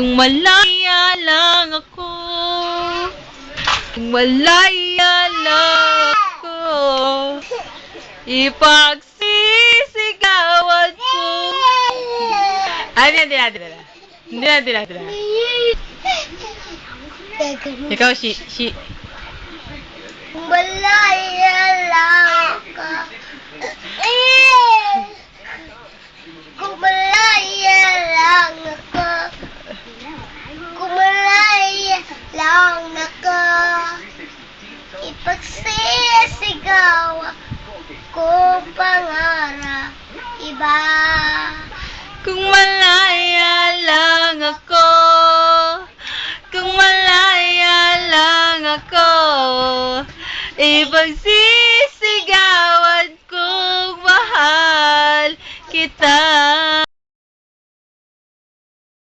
Kung malaya lang ako, kung malaya lang ako, ipagsisigawan ko. Ano yan, dinadala? Hindi na dinadala. Ikaw, si... Kung malaya lang ako, kung malaya lang ako, kung malaya lang ako, ipagsisigaw ko pangarap iba. Kung malaya lang ako, kung malaya lang ako, ipagsisigawan